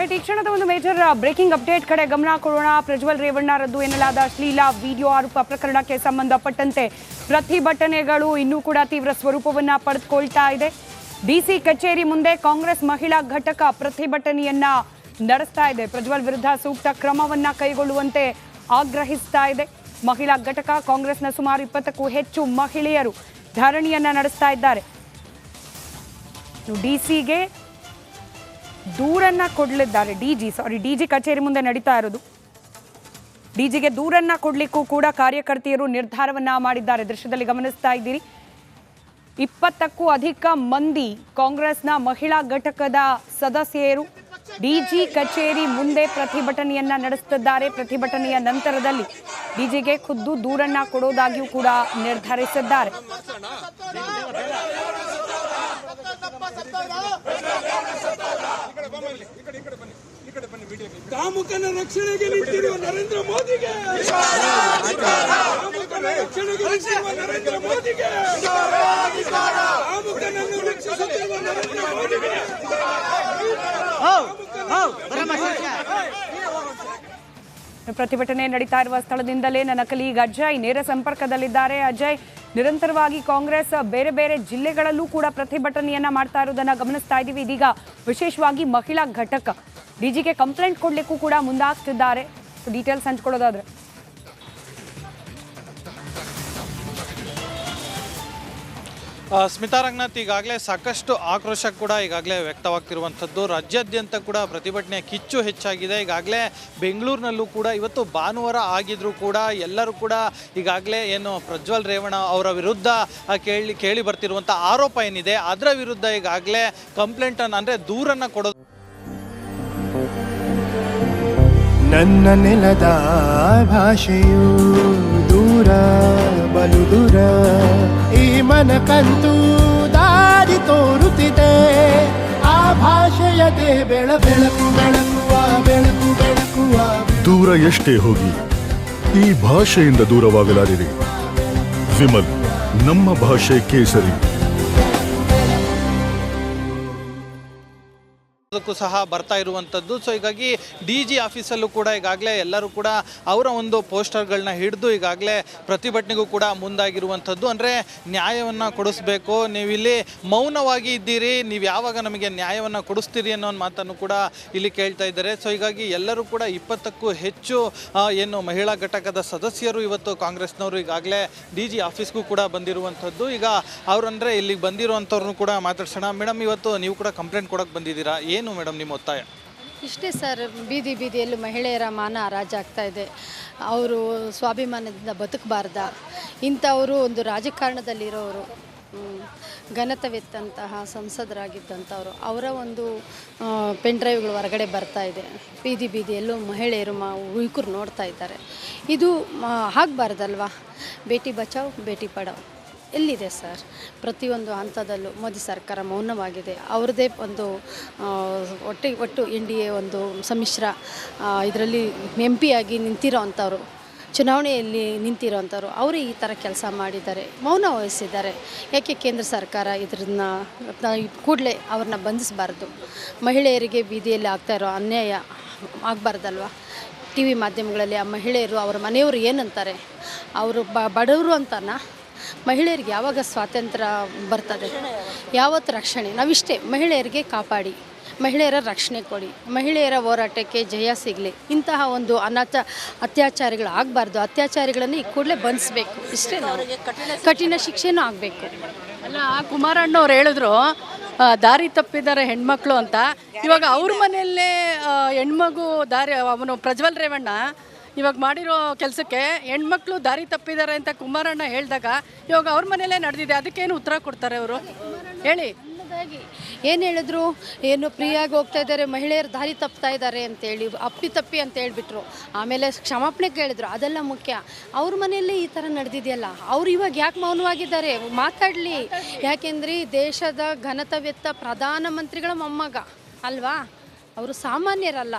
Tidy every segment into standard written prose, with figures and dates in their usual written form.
ಈ ಕ್ಷಣದ ಒಂದು ಮೇಜರ್ ಬ್ರೇಕಿಂಗ್ ಅಪ್ಡೇಟ್ ಕಡೆ ಗಮನ ಕೊಡೋಣ. ಪ್ರಜ್ವಲ್ ರೇವಣ್ಣ ರದ್ದು ಎನ್ನಲಾದ ಅಶ್ಲೀಲ ವಿಡಿಯೋ ಆರೋಪ ಪ್ರಕರಣಕ್ಕೆ ಸಂಬಂಧಪಟ್ಟಂತೆ ಪ್ರತಿಭಟನೆಗಳು ಇನ್ನೂ ಕೂಡ ತೀವ್ರ ಸ್ವರೂಪವನ್ನು ಪಡೆದುಕೊಳ್ತಾ ಇದೆ. ಡಿಸಿ ಕಚೇರಿ ಮುಂದೆ ಕಾಂಗ್ರೆಸ್ ಮಹಿಳಾ ಘಟಕ ಪ್ರತಿಭಟನೆಯನ್ನ ನಡೆಸ್ತಾ ಇದೆ. ಪ್ರಜ್ವಲ್ ವಿರುದ್ಧ ಸೂಕ್ತ ಕ್ರಮವನ್ನ ಕೈಗೊಳ್ಳುವಂತೆ ಆಗ್ರಹಿಸ್ತಾ ಇದೆ. ಮಹಿಳಾ ಘಟಕ ಕಾಂಗ್ರೆಸ್ನ ಸುಮಾರು 20ಕ್ಕೂ ಹೆಚ್ಚು ಮಹಿಳೆಯರು ಧರಣಿಯನ್ನ ನಡೆಸ್ತಾ ಇದ್ದಾರೆ. ಡಿಸಿಗೆ ದೂರನ್ನ ಕೊಡಲಿದ್ದಾರೆ. ಡಿಜಿ ಕಚೇರಿ ಮುಂದೆ ನಡೀತಾ ಇರೋದು. ಡಿಜಿಗೆ ದೂರನ್ನ ಕೊಡ್ಲಿಕ್ಕೂ ಕೂಡ ಕಾರ್ಯಕರ್ತೆಯರು ನಿರ್ಧಾರವನ್ನ ಮಾಡಿದ್ದಾರೆ. ದೃಶ್ಯದಲ್ಲಿ ಗಮನಿಸ್ತಾ ಇದ್ದೀರಿ. 20ಕ್ಕೂ ಅಧಿಕ ಮಂದಿ ಕಾಂಗ್ರೆಸ್ನ ಮಹಿಳಾ ಘಟಕದ ಸದಸ್ಯರು ಡಿಜಿ ಕಚೇರಿ ಮುಂದೆ ಪ್ರತಿಭಟನೆಯನ್ನ ನಡೆಸುತ್ತಿದ್ದಾರೆ. ಪ್ರತಿಭಟನೆಯ ನಂತರದಲ್ಲಿ ಡಿಜಿಗೆ ಖುದ್ದು ದೂರನ್ನ ಕೊಡೋದಾಗಿಯೂ ಕೂಡ ನಿರ್ಧರಿಸಿದ್ದಾರೆ. ಕಾಮುಕನ ರಕ್ಷಣೆಗೆ ನಿಂತಿರುವ ನರೇಂದ್ರ ಮೋದಿಗೆ, ಕಾಮುಕನ ರಕ್ಷಣೆಗೆ ನಿಂತಿರುವ ನರೇಂದ್ರ ಮೋದಿಗೆ, ಕಾಮುಕನನ್ನು ರಕ್ಷಿಸುತ್ತಿರುವ ನರೇಂದ್ರ ಮೋದಿಗೆ. ಪ್ರತಿಭಟನೆ ನಡೀತಾ ಇರುವ ಸ್ಥಳದಿಂದಲೇ ನನ್ನ ಕಲೀಗ್ ಅಜಯ್ ನೇರ ಸಂಪರ್ಕದಲ್ಲಿದ್ದಾರೆ. ಅಜಯ್, ನಿರಂತರವಾಗಿ ಕಾಂಗ್ರೆಸ್ ಬೇರೆ ಬೇರೆ ಜಿಲ್ಲೆಗಳಲ್ಲೂ ಕೂಡ ಪ್ರತಿಭಟನೆಯನ್ನ ಮಾಡ್ತಾ ಇರೋದನ್ನ ಗಮನಿಸ್ತಾ ಇದ್ದೀವಿ. ಇದೀಗ ವಿಶೇಷವಾಗಿ ಮಹಿಳಾ ಘಟಕ ಡಿಜಿಗೆ ಕಂಪ್ಲೇಂಟ್ ಕೊಡ್ಲಿಕ್ಕೂ ಕೂಡ ಮುಂದಾಗ್ತಿದ್ದಾರೆ. ಡೀಟೇಲ್ಸ್ ಹಂಚ್ಕೊಳ್ಳೋದಾದ್ರೆ ಸ್ಮಿತಾ ರಂಗನಾಥ್, ಈಗಾಗಲೇ ಸಾಕಷ್ಟು ಆಕ್ರೋಶ ಕೂಡ ಈಗಾಗಲೇ ವ್ಯಕ್ತವಾಗ್ತಿರುವಂಥದ್ದು. ರಾಜ್ಯಾದ್ಯಂತ ಕೂಡ ಪ್ರತಿಭಟನೆ ಕಿಚ್ಚು ಹೆಚ್ಚಾಗಿದೆ. ಈಗಾಗಲೇ ಬೆಂಗಳೂರಿನಲ್ಲೂ ಕೂಡ ಇವತ್ತು ಭಾನುವಾರ ಆಗಿದ್ರೂ ಕೂಡ ಎಲ್ಲರೂ ಕೂಡ ಈಗಾಗಲೇ ಏನು ಪ್ರಜ್ವಲ್ ರೇವಣ್ಣ ಅವರ ವಿರುದ್ಧ ಕೇಳಿ ಬರ್ತಿರುವಂಥ ಆರೋಪ ಏನಿದೆ ಅದರ ವಿರುದ್ಧ ಈಗಾಗಲೇ ಕಂಪ್ಲೇಂಟನ್ನು ಅಂದರೆ ದೂರನ್ನು ಕೊಡೋದು. ನನ್ನ ನೆಲದ ಭಾಷೆಯು ದೂರ ಬಲು ದೂರ, ಈ ಮನಕಂತೂ ದಾರಿ ತೋರುತ್ತಿದೆ. ಆ ಭಾಷೆಯದೇ ಬೆಳಕು ಬೆಳಕುವ ಬೆಳಕು ಬೆಳಕುವ. ದೂರ ಎಷ್ಟೇ ಹೋಗಿ ಈ ಭಾಷೆಯಿಂದ ದೂರವಾಗಲಾರಿರಿ. ವಿಮಲ್, ನಮ್ಮ ಭಾಷೆ ಕೇಸರಿ. ಅದಕ್ಕೂ ಸಹ ಬರ್ತಾ ಇರುವಂಥದ್ದು. ಸೊ ಹೀಗಾಗಿ ಡಿಜಿ ಆಫೀಸಲ್ಲೂ ಕೂಡ ಈಗಾಗಲೇ ಎಲ್ಲರೂ ಕೂಡ ಅವರ ಒಂದು ಪೋಸ್ಟರ್ಗಳನ್ನ ಹಿಡಿದು ಈಗಾಗಲೇ ಪ್ರತಿಭಟನೆಗೂ ಕೂಡ ಮುಂದಾಗಿರುವಂಥದ್ದು. ಅಂದರೆ ನ್ಯಾಯವನ್ನು ಕೊಡಿಸ್ಬೇಕು, ನೀವಿಲ್ಲಿ ಮೌನವಾಗಿ ಇದ್ದೀರಿ, ನೀವು ಯಾವಾಗ ನಮಗೆ ನ್ಯಾಯವನ್ನು ಕೊಡಿಸ್ತೀರಿ ಅನ್ನೋ ಒಂದು ಮಾತನ್ನು ಕೂಡ ಇಲ್ಲಿ ಕೇಳ್ತಾ ಇದ್ದಾರೆ. ಸೊ ಹೀಗಾಗಿ ಎಲ್ಲರೂ ಕೂಡ 20ಕ್ಕೂ ಹೆಚ್ಚು ಏನು ಮಹಿಳಾ ಘಟಕದ ಸದಸ್ಯರು ಇವತ್ತು ಕಾಂಗ್ರೆಸ್ನವರು ಈಗಾಗಲೇ ಡಿಜಿ ಆಫೀಸ್ಗೂ ಕೂಡ ಬಂದಿರುವಂಥದ್ದು. ಈಗ ಅವರಂದರೆ ಇಲ್ಲಿಗೆ ಬಂದಿರುವಂಥವ್ರನ್ನೂ ಕೂಡ ಮಾತಾಡ್ಸೋಣ. ಮೇಡಮ್, ಇವತ್ತು ನೀವು ಕೂಡ ಕಂಪ್ಲೇಂಟ್ ಕೊಡೋಕ್ಕೆ ಬಂದಿದ್ದೀರಾ, ಏನು ಮೇಡಮ್ ನಿಮ್ಮ ಒತ್ತಾಯ? ಇಷ್ಟೇ ಸರ್, ಬೀದಿಯಲ್ಲೂ ಮಹಿಳೆಯರ ಮಾನ ಹರಾಜಾಗ್ತಾ ಇದೆ. ಅವರು ಸ್ವಾಭಿಮಾನದಿಂದ ಬದುಕಬಾರ್ದ? ಇಂಥವರು ಒಂದು ರಾಜಕಾರಣದಲ್ಲಿರೋರು, ಘನತೆವೆತ್ತಂತಹ ಸಂಸದರಾಗಿದ್ದಂಥವ್ರು, ಅವರ ಒಂದು ಪೆನ್ ಡ್ರೈವ್ಗಳು ಹೊರಗಡೆ ಬರ್ತಾ ಇದೆ. ಬೀದಿಯಲ್ಲೂ ಮಹಿಳೆಯರು ಯುವಕರು ನೋಡ್ತಾ ಇದ್ದಾರೆ. ಇದು ಆಗಬಾರ್ದಲ್ವಾ? ಬೇಟಿ ಬಚಾವ್ ಬೇಟಿ ಪಡಾವ್ ಎಲ್ಲಿದೆ ಸರ್? ಪ್ರತಿಯೊಂದು ಹಂತದಲ್ಲೂ ಮೋದಿ ಸರ್ಕಾರ ಮೌನವಾಗಿದೆ. ಅವ್ರದ್ದೇ ಒಂದು ಒಟ್ಟು NDA ಒಂದು ಸಮ್ಮಿಶ್ರ ಇದರಲ್ಲಿ MP ಆಗಿ ನಿಂತಿರೋ ಅಂಥವ್ರು, ಚುನಾವಣೆಯಲ್ಲಿ ನಿಂತಿರೋವಂಥವ್ರು, ಅವರು ಈ ಥರ ಕೆಲಸ ಮಾಡಿದ್ದಾರೆ, ಮೌನ ವಹಿಸಿದ್ದಾರೆ. ಯಾಕೆ ಕೇಂದ್ರ ಸರ್ಕಾರ ಇದನ್ನ ಕೂಡಲೇ ಅವ್ರನ್ನ ಬಂಧಿಸಬಾರ್ದು? ಮಹಿಳೆಯರಿಗೆ ಬೀದಿಯಲ್ಲಿ ಆಗ್ತಾ ಇರೋ ಅನ್ಯಾಯ ಆಗಬಾರ್ದಲ್ವ? TV ಮಾಧ್ಯಮಗಳಲ್ಲಿ ಆ ಮಹಿಳೆಯರು ಅವರ ಮನೆಯವರು ಏನಂತಾರೆ? ಅವರು ಬಡವರು ಅಂತನಾ? ಮಹಿಳೆಯರಿಗೆ ಯಾವಾಗ ಸ್ವಾತಂತ್ರ್ಯ ಬರ್ತದೆ? ಯಾವತ್ತು ರಕ್ಷಣೆ? ನಾವಿಷ್ಟೇ, ಮಹಿಳೆಯರಿಗೆ ಕಾಪಾಡಿ, ಮಹಿಳೆಯರ ರಕ್ಷಣೆ ಕೊಡಿ, ಮಹಿಳೆಯರ ಹೋರಾಟಕ್ಕೆ ಜಯ ಸಿಗಲಿ. ಇಂತಹ ಒಂದು ಅತ್ಯಾಚಾರಿಗಳು ಆಗಬಾರ್ದು. ಅತ್ಯಾಚಾರಿಗಳನ್ನು ಈ ಕೂಡಲೇ ಬಂಧಿಸಬೇಕು. ಇಷ್ಟೇ, ಕಠಿಣ ಶಿಕ್ಷೆನೂ ಆಗಬೇಕು. ಅಲ್ಲ, ಕುಮಾರಣ್ಣವ್ರು ಹೇಳಿದ್ರು ದಾರಿ ತಪ್ಪಿದ್ದಾರೆ ಹೆಣ್ಮಕ್ಳು ಅಂತ. ಇವಾಗ ಅವ್ರ ಮನೆಯಲ್ಲೇ ಹೆಣ್ಮಗು ಅವನು ಪ್ರಜ್ವಲ್ ರೇವಣ್ಣ ಇವಾಗ ಮಾಡಿರೋ ಕೆಲಸಕ್ಕೆ ಹೆಣ್ಮಕ್ಳು ದಾರಿ ತಪ್ಪಿದ್ದಾರೆ ಅಂತ ಕುಮಾರಣ್ಣ ಹೇಳಿದಾಗ ಇವಾಗ ಅವ್ರ ಮನೆಯಲ್ಲೇ ನಡೆದಿದೆ. ಅದಕ್ಕೇನು ಉತ್ತರ ಕೊಡ್ತಾರೆ ಅವರು? ಹೇಳಿ. ಏನು ಹೇಳಿದ್ರು? ಏನು ಫ್ರೀಯಾಗಿ ಹೋಗ್ತಾ ಇದ್ದಾರೆ, ಮಹಿಳೆಯರು ದಾರಿ ತಪ್ತಾ ಇದ್ದಾರೆ ಅಂತೇಳಿ ಅಪ್ಪಿತಪ್ಪಿ ಅಂತ ಹೇಳಿಬಿಟ್ರು. ಆಮೇಲೆ ಕ್ಷಮಾಪಣೆ ಕೇಳಿದ್ರು. ಅದೆಲ್ಲ ಮುಖ್ಯ. ಅವ್ರ ಮನೆಯಲ್ಲೇ ಈ ಥರ ನಡೆದಿದೆಯಲ್ಲ, ಅವ್ರು ಇವಾಗ ಯಾಕೆ ಮೌನವಾಗಿದ್ದಾರೆ? ಮಾತಾಡಲಿ. ಯಾಕೆಂದ್ರೆ ದೇಶದ ಘನತೆವೆತ್ತ ಪ್ರಧಾನಮಂತ್ರಿಗಳ ಮೊಮ್ಮಗ ಅಲ್ವಾ? ಅವರು ಸಾಮಾನ್ಯರಲ್ಲ.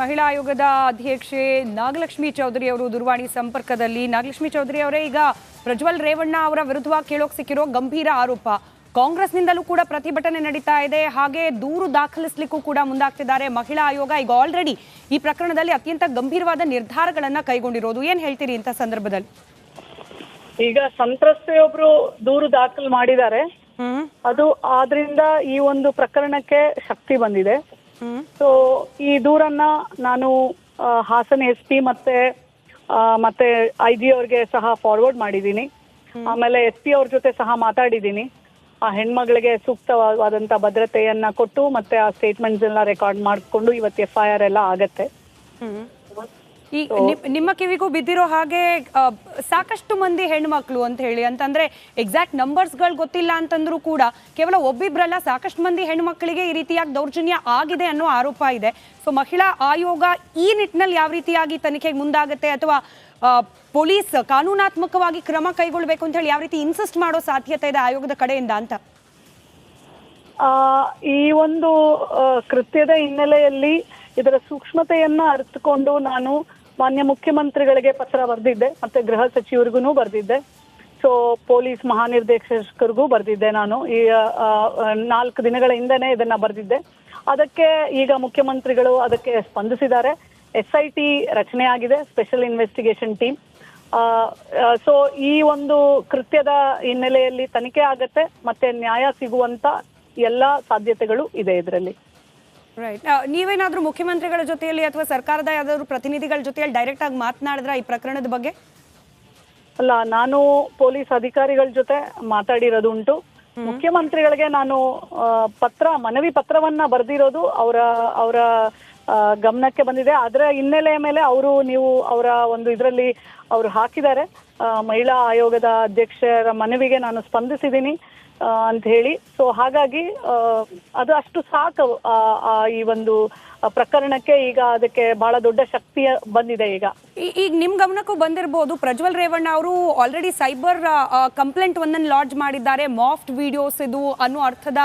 ಮಹಿಳಾ ಆಯೋಗದ ಅಧ್ಯಕ್ಷೆ ನಾಗಲಕ್ಷ್ಮಿ ಚೌಧರಿ ಅವರು ದೂರವಾಣಿ ಸಂಪರ್ಕದಲ್ಲಿ. ನಾಗಲಕ್ಷ್ಮಿ ಚೌಧರಿ ಅವರೇ, ಈಗ ಪ್ರಜ್ವಲ್ ರೇವಣ್ಣ ಅವರ ವಿರುದ್ಧವಾಗಿ ಕೇಳೋಕೆ ಸಿಕ್ಕಿರೋ ಗಂಭೀರ ಆರೋಪ ಕಾಂಗ್ರೆಸ್ನಿಂದಲೂ ಕೂಡ ಪ್ರತಿಭಟನೆ ನಡೀತಾ ಇದೆ. ಹಾಗೆ ದೂರು ದಾಖಲಿಸಲಿಕ್ಕೂ ಕೂಡ ಮುಂದಾಗ್ತಿದ್ದಾರೆ ಮಹಿಳಾ ಆಯೋಗ. ಈಗ ಆಲ್ರೆಡಿ ಈ ಪ್ರಕರಣದಲ್ಲಿ ಅತ್ಯಂತ ಗಂಭೀರವಾದ ನಿರ್ಧಾರಗಳನ್ನ ಕೈಗೊಂಡಿರೋದು. ಏನ್ ಹೇಳ್ತೀರಿ ಇಂಥ ಸಂದರ್ಭದಲ್ಲಿ? ಈಗ ಸಂತ್ರಸ್ತೆಯೊಬ್ರು ದೂರು ದಾಖಲು ಮಾಡಿದ್ದಾರೆ. ಅದು ಆದ್ರಿಂದ ಈ ಒಂದು ಪ್ರಕರಣಕ್ಕೆ ಶಕ್ತಿ ಬಂದಿದೆ. ಸೊ ಈ ದೂರನ್ನ ನಾನು ಹಾಸನ SP ಮತ್ತೆ IG ಅವ್ರಿಗೆ ಸಹ ಫಾರ್ವರ್ಡ್ ಮಾಡಿದ್ದೀನಿ. ಆಮೇಲೆ SP ಅವ್ರ ಜೊತೆ ಸಹ ಮಾತಾಡಿದ್ದೀನಿ. ಆ ಹೆಣ್ಮಗಳಿಗೆ ಸೂಕ್ತವಾದಂತ ಭದ್ರತೆಯನ್ನ ಕೊಟ್ಟು ಮತ್ತೆ ಆ ಸ್ಟೇಟ್ಮೆಂಟ್ಸ್ ಎಲ್ಲ ರೆಕಾರ್ಡ್ ಮಾಡಿಕೊಂಡು ಇವತ್ತು FIR ಎಲ್ಲ ಆಗತ್ತೆ. ಈ ನಿಮ್ಮ ಕಿವಿಗೂ ಬಿದ್ದಿರೋ ಹಾಗೆ ಸಾಕಷ್ಟು ಮಂದಿ ಹೆಣ್ಮಕ್ಳು ಅಂತ ಹೇಳಿ ಅಂತಂದ್ರೆ ಎಕ್ಸಾಕ್ಟ್ ನಂಬರ್ಸ್ಗಳು ಗೊತ್ತಿಲ್ಲ ಅಂತಂದ್ರೂ ಕೂಡ ಕೇವಲ ಒಬ್ಬಿಬ್ರಲ್ಲ, ಸಾಕಷ್ಟು ಮಂದಿ ಹೆಣ್ಮಕ್ಳಿಗೆ ಈ ರೀತಿಯಾಗಿ ದೌರ್ಜನ್ಯ ಆಗಿದೆ ಅನ್ನೋ ಆರೋಪ ಇದೆ. ಸೊ ಮಹಿಳಾ ಆಯೋಗ ಈ ನಿಟ್ಟಿನಲ್ಲಿ ಯಾವ ರೀತಿಯಾಗಿ ತನಿಖೆಗೆ ಮುಂದಾಗುತ್ತೆ ಅಥವಾ ಪೊಲೀಸ್ ಕಾನೂನಾತ್ಮಕವಾಗಿ ಕ್ರಮ ಕೈಗೊಳ್ಳಬೇಕು ಅಂತ ಹೇಳಿ ಯಾವ ರೀತಿ ಇನ್ಸಿಸ್ಟ್ ಮಾಡೋ ಸಾಧ್ಯತೆ ಇದೆ ಆಯೋಗದ ಕಡೆಯಿಂದ ಅಂತ? ಈ ಒಂದು ಕೃತ್ಯದ ಹಿನ್ನೆಲೆಯಲ್ಲಿ ಇದರ ಸೂಕ್ಷ್ಮತೆಯನ್ನ ಅರಿತುಕೊಂಡು ನಾನು ಮಾನ್ಯ ಮುಖ್ಯಮಂತ್ರಿಗಳಿಗೆ ಪತ್ರ ಬರೆದಿದ್ದೆ, ಮತ್ತೆ ಗೃಹ ಸಚಿವರಿಗೂ ಬರೆದಿದ್ದೆ. So police ಮಹಾನಿರ್ದೇಶಕರಿಗೂ ಬರೆದಿದ್ದೆ. ನಾನು ಈ 4 ದಿನಗಳ ಹಿಂದೆನೆ ಇದನ್ನ ಬರೆದಿದ್ದೆ. ಅದಕ್ಕೆ ಈಗ ಮುಖ್ಯಮಂತ್ರಿಗಳು ಅದಕ್ಕೆ ಸ್ಪಂದಿಸಿದ್ದಾರೆ. SIT ರಚನೆ ಆಗಿದೆ, ಸ್ಪೆಷಲ್ ಇನ್ವೆಸ್ಟಿಗೇಷನ್ ಟೀಮ್. ಸೊ ಈ ಒಂದು ಕೃತ್ಯದ ಹಿನ್ನೆಲೆಯಲ್ಲಿ ತನಿಖೆ ಆಗತ್ತೆ, ಮತ್ತೆ ನ್ಯಾಯ ಸಿಗುವಂತ ಎಲ್ಲ ಸಾಧ್ಯತೆಗಳು ಇದೆ ಇದರಲ್ಲಿ. ರೈಟ್. ನೀವೇನಾದ್ರೂ ಮುಖ್ಯಮಂತ್ರಿಗಳ ಜೊತೆಯಲ್ಲಿ ಅಥವಾ ಸರ್ಕಾರದ ಯಾವ್ದಾದ್ರು ಪ್ರತಿನಿಧಿಗಳ ಜೊತೆಯಲ್ಲಿ ಡೈರೆಕ್ಟ್ ಆಗಿ ಮಾತನಾಡಿದ್ರ ಈ ಪ್ರಕರಣದ ಬಗ್ಗೆ? ಅಲ್ಲ, ನಾನು ಪೊಲೀಸ್ ಅಧಿಕಾರಿಗಳ ಜೊತೆ ಮಾತಾಡಿರೋದು ಉಂಟು. ಮುಖ್ಯಮಂತ್ರಿಗಳಿಗೆ ನಾನು ಮನವಿ ಪತ್ರವನ್ನ ಬರೆದಿರೋದು ಅವರ ಗಮನಕ್ಕೆ ಬಂದಿದೆ. ಅದರ ಹಿನ್ನೆಲೆಯ ಮೇಲೆ ನೀವು ಅವರ ಒಂದು ಇದರಲ್ಲಿ ಅವರು ಹಾಕಿದ್ದಾರೆ, ಮಹಿಳಾ ಆಯೋಗದ ಅಧ್ಯಕ್ಷರ ಮನವಿಗೆ ನಾನು ಸ್ಪಂದಿಸಿದ್ದೀನಿ ಅಂತ ಹೇಳಿ. ಸೊ ಹಾಗಾಗಿ ಅದು ಅಷ್ಟು ಸಾಕು ಈ ಒಂದು ಪ್ರಕರಣಕ್ಕೆ. ಈಗ ಅದಕ್ಕೆ ಬಹಳ ದೊಡ್ಡ ಶಕ್ತಿ ಬಂದಿದೆ. ಈಗ ನಿಮ್ ಗಮನಕ್ಕೂ ಬಂದಿರಬಹುದು, ಪ್ರಜ್ವಲ್ ರೇವಣ್ಣ ಅವರು ಆಲ್ರೆಡಿ ಸೈಬರ್ ಕಂಪ್ಲೇಂಟ್ ಒಂದನ್ನು ಲಾಂಚ್ ಮಾಡಿದ್ದಾರೆ. ಮಾಫ್ಟ್ ವಿಡಿಯೋಸ್ ಇದು ಅನ್ನೋ ಅರ್ಥದ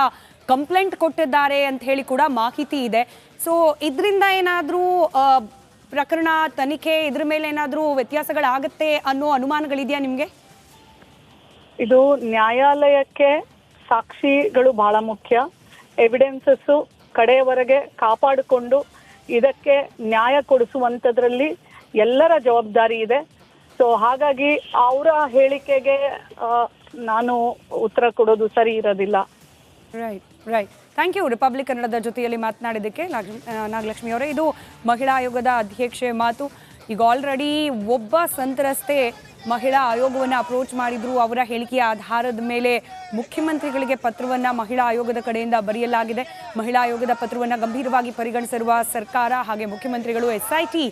ಕಂಪ್ಲೇಂಟ್ ಕೊಟ್ಟಿದ್ದಾರೆ ಅಂತ ಹೇಳಿ ಕೂಡ ಮಾಹಿತಿ ಇದೆ. ಸೊ ಇದರಿಂದ ಏನಾದರೂ ಪ್ರಕರಣ ತನಿಖೆ ಇದ್ರ ಮೇಲೆ ಏನಾದರೂ ವ್ಯತ್ಯಾಸಗಳಾಗತ್ತೆ ಅನ್ನೋ ಅನುಮಾನಗಳಿದೆಯಾ ನಿಮಗೆ? ಇದು ನ್ಯಾಯಾಲಯಕ್ಕೆ ಸಾಕ್ಷಿಗಳು ಬಹಳ ಮುಖ್ಯ. ಎವಿಡೆನ್ಸಸ್ ಕಡೆಯವರೆಗೆ ಕಾಪಾಡಿಕೊಂಡು ಇದಕ್ಕೆ ನ್ಯಾಯ ಕೊಡಿಸುವಂಥದ್ರಲ್ಲಿ ಎಲ್ಲರ ಜವಾಬ್ದಾರಿ ಇದೆ. ಸೊ ಹಾಗಾಗಿ ಅವರ ಹೇಳಿಕೆಗೆ ನಾನು ಉತ್ತರ ಕೊಡೋದು ಸರಿ ಇರೋದಿಲ್ಲ. ರೈಟ್. Thank you. ರಿಪಬ್ಲಿಕ್ ಕನ್ನಡದ ಜೊತೆಯಲ್ಲಿ ಮಾತನಾಡಿದ್ದಕ್ಕೆ ನಾಗಲಕ್ಷ್ಮಿ ಅವರೇ. ಇದು ಮಹಿಳಾ ಆಯೋಗದ ಅಧ್ಯಕ್ಷೆ ಮಾತು. ಈಗ ಆಲ್ರೆಡಿ ಒಬ್ಬ ಸಂತ್ರಸ್ತೆ ಮಹಿಳಾ ಆಯೋಗವನ್ನು ಅಪ್ರೋಚ್ ಮಾಡಿದ್ರು. ಅವರ ಹೇಳಿಕೆಯ ಆಧಾರದ ಮೇಲೆ ಮುಖ್ಯಮಂತ್ರಿಗಳಿಗೆ ಪತ್ರವನ್ನು ಮಹಿಳಾ ಆಯೋಗದ ಕಡೆಯಿಂದ ಬರೆಯಲಾಗಿದೆ. ಮಹಿಳಾ ಆಯೋಗದ ಪತ್ರವನ್ನು ಗಂಭೀರವಾಗಿ ಪರಿಗಣಿಸಿರುವ ಸರ್ಕಾರ ಹಾಗೆ ಮುಖ್ಯಮಂತ್ರಿಗಳು SIT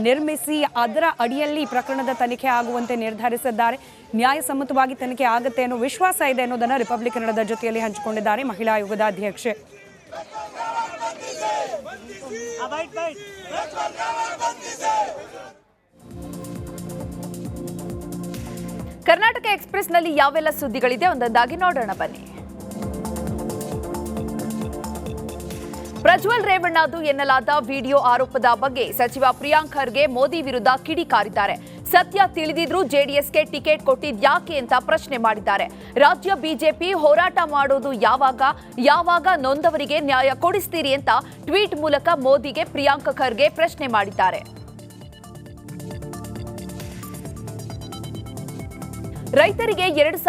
ನಿರ್ಮಿಸಿ ಅದರ ಅಡಿಯಲ್ಲಿ ಪ್ರಕರಣದ ತನಿಖೆ ಆಗುವಂತೆ ನಿರ್ಧರಿಸಿದ್ದಾರೆ. ನ್ಯಾಯಸಮ್ಮತವಾಗಿ ತನಿಖೆ ಆಗುತ್ತೆ ಅನ್ನೋ ವಿಶ್ವಾಸ ಇದೆ ಅನ್ನೋದನ್ನು ರಿಪಬ್ಲಿಕ್ ಕನ್ನಡದ ಜೊತೆಯಲ್ಲಿ ಹಂಚಿಕೊಂಡಿದ್ದಾರೆ ಮಹಿಳಾ ಆಯೋಗದ ಅಧ್ಯಕ್ಷೆ. ಕರ್ನಾಟಕ ಎಕ್ಸ್‌ಪ್ರೆಸ್‌ನಲ್ಲಿ ಯಾವೆಲ್ಲ ಸುದ್ದಿಗಳಿದೆ ಒಂದೊಂದಾಗಿ ನೋಡೋಣ ಬನ್ನಿ. ಪ್ರಜ್ವಲ್ ರೇವಣ್ಣದು ಎನ್ನಲಾದ ವಿಡಿಯೋ ಆರೋಪದ ಬಗ್ಗೆ ಸಚಿವ ಪ್ರಿಯಾಂಕ್ ಖರ್ಗೆ ಮೋದಿ ವಿರುದ್ಧ ಕಿಡಿಕಾರಿದ್ದಾರೆ. ಸತ್ಯ ತಿಳಿದಿದ್ರೂ ಜೆಡಿಎಸ್ಗೆ ಟಿಕೆಟ್ ಕೊಟ್ಟಿದ್ಯಾಕೆ ಅಂತ ಪ್ರಶ್ನೆ ಮಾಡಿದ್ದಾರೆ. ರಾಜ್ಯ ಬಿಜೆಪಿ ಹೋರಾಟ ಮಾಡೋದು ಯಾವಾಗ ನೊಂದವರಿಗೆ ನ್ಯಾಯ ಕೊಡಿಸ್ತೀರಿ ಅಂತ ಟ್ವೀಟ್ ಮೂಲಕ ಮೋದಿಗೆ ಪ್ರಿಯಾಂಕ್ ಖರ್ಗೆ ಪ್ರಶ್ನೆ ಮಾಡಿದ್ದಾರೆ. ರೈತರಿಗೆ 2,000